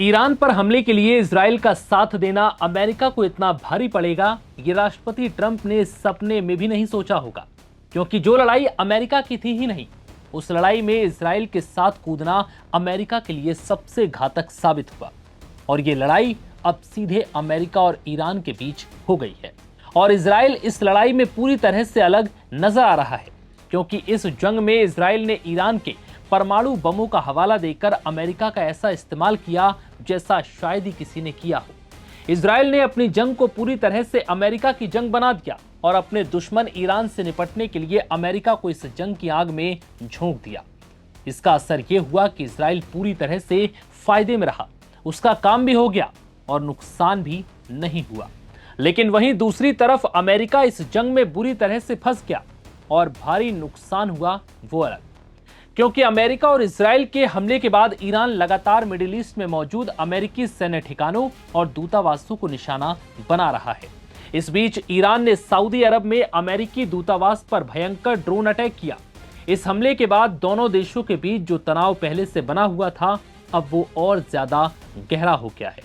Iran पर हमले के लिए इजराइल का साथ देना अमेरिका को इतना भारी पड़ेगा, ये राष्ट्रपति ट्रंप ने सपने में भी नहीं सोचा होगा। क्योंकि जो लड़ाई अमेरिका की थी ही नहीं, उस लड़ाई में इजराइल के साथ कूदना अमेरिका के लिए सबसे घातक साबित हुआ। और ये लड़ाई अब सीधे अमेरिका और ईरान के बीच हो गई है। और इजराइल इस लड़ाई में पूरी तरह से अलग नजर आ रहा है, क्योंकि इस जंग में इजराइल ने ईरान के परमाणु बमों का हवाला देकर अमेरिका का ऐसा इस्तेमाल किया जैसा शायद ही किसी ने किया हो। इजराइल ने अपनी जंग को पूरी तरह से अमेरिका की जंग बना दिया और अपने दुश्मन ईरान से निपटने के लिए अमेरिका को इस जंग की आग में झोंक दिया। इसका असर यह हुआ कि इजराइल पूरी तरह से फायदे में रहा, उसका काम भी हो गया और नुकसान भी नहीं हुआ। लेकिन वहीं दूसरी तरफ अमेरिका इस जंग में बुरी तरह से फंस गया और भारी नुकसान हुआ वो अलग। क्योंकि अमेरिका और इजराइल के हमले के बाद ईरान लगातार मिडिल ईस्ट में मौजूद अमेरिकी सैन्य ठिकानों और दूतावासों को निशाना बना रहा है। इस बीच ईरान ने सऊदी अरब में अमेरिकी दूतावास पर भयंकर ड्रोन अटैक किया। इस हमले के बाद दोनों देशों के बीच जो तनाव पहले से बना हुआ था, अब वो और ज्यादा गहरा हो गया है।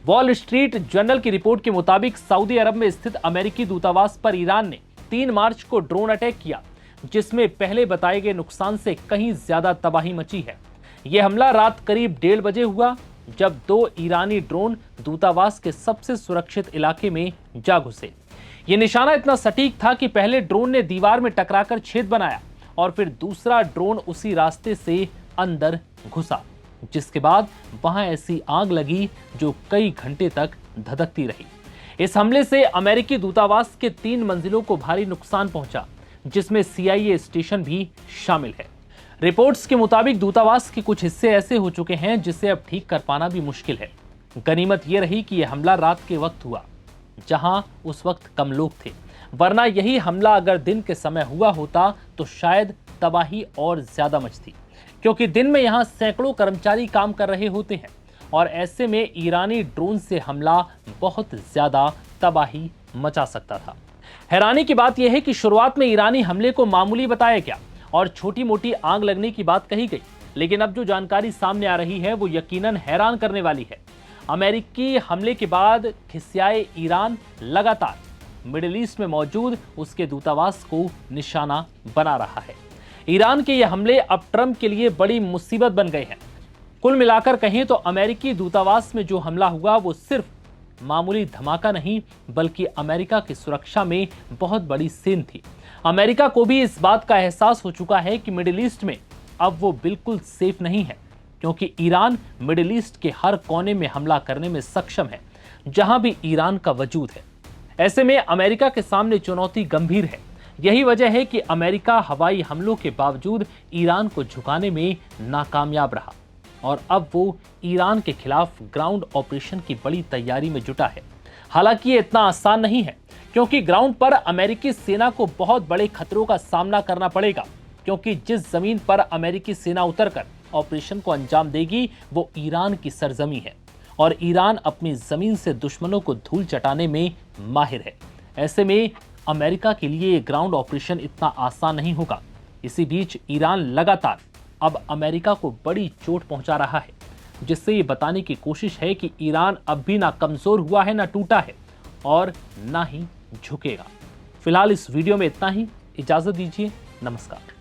वॉल स्ट्रीट जर्नल की रिपोर्ट के मुताबिक सऊदी अरब में स्थित अमेरिकी दूतावास पर ईरान ने 3 मार्च को ड्रोन अटैक किया, जिसमें पहले बताए गए नुकसान से कहीं ज्यादा तबाही मची है। यह हमला रात करीब 1:30 बजे हुआ, जब 2 ईरानी ड्रोन दूतावास के सबसे सुरक्षित इलाके में जा घुसे। यह निशाना इतना सटीक था कि पहले ड्रोन ने दीवार में टकराकर छेद बनाया और फिर दूसरा ड्रोन उसी रास्ते से अंदर घुसा, जिसके बाद वहां ऐसी आग लगी जो कई घंटे तक धधकती रही। इस हमले से अमेरिकी दूतावास के 3 मंजिलों को भारी नुकसान पहुंचा, जिसमें CIA स्टेशन भी शामिल है। रिपोर्ट्स के मुताबिक दूतावास के कुछ हिस्से ऐसे हो चुके हैं जिसे अब ठीक कर पाना भी मुश्किल है। गनीमत यह रही कि यह हमला रात के वक्त हुआ, जहां उस वक्त कम लोग थे, वरना यही हमला अगर दिन के समय हुआ होता तो शायद तबाही और ज्यादा मचती, क्योंकि दिन में यहां सैकड़ों कर्मचारी काम कर रहे होते हैं और ऐसे में ईरानी ड्रोन से हमला बहुत ज्यादा तबाही मचा सकता था। हैरानी की बात यह है कि शुरुआत में ईरानी हमले को मामूली बताया गया और छोटी मोटी आग लगने की बात कही गई, लेकिन अब जो जानकारी सामने आ रही है वो यकीनन हैरान करने वाली है। अमेरिकी हमले के बाद खिसियाए ईरान लगातार मिडिल ईस्ट में मौजूद उसके दूतावास को निशाना बना रहा है। ईरान के ये हमले अब ट्रंप के लिए बड़ी मुसीबत बन गए हैं। कुल मिलाकर कहें तो अमेरिकी दूतावास में जो हमला हुआ वो सिर्फ मामूली धमाका नहीं, बल्कि अमेरिका की सुरक्षा में बहुत बड़ी सेंध थी। अमेरिका को भी इस बात का एहसास हो चुका है कि मिडिल ईस्ट में अब वो बिल्कुल सेफ नहीं है, क्योंकि ईरान मिडिल ईस्ट के हर कोने में हमला करने में सक्षम है, जहां भी ईरान का वजूद है। ऐसे में अमेरिका के सामने चुनौती गंभीर है। यही वजह है कि अमेरिका हवाई हमलों के बावजूद ईरान को झुकाने में नाकामयाब रहा और अब वो ईरान के खिलाफ ग्राउंड ऑपरेशन की बड़ी तैयारी में जुटा है। हालांकि ये इतना आसान नहीं है, क्योंकि ग्राउंड पर अमेरिकी सेना को बहुत बड़े खतरों का सामना करना पड़ेगा, क्योंकि जिस जमीन पर अमेरिकी सेना उतरकर ऑपरेशन को अंजाम देगी वो ईरान की सरजमी है और ईरान अपनी जमीन से दुश्मनों को धूल चटाने में माहिर है। ऐसे में अमेरिका के लिए ये ग्राउंड ऑपरेशन इतना आसान नहीं होगा। इसी बीच ईरान लगातार अब अमेरिका को बड़ी चोट पहुंचा रहा है, जिससे ये बताने की कोशिश है कि ईरान अब भी ना कमजोर हुआ है, ना टूटा है और ना ही झुकेगा। फिलहाल इस वीडियो में इतना ही। इजाजत दीजिए। नमस्कार।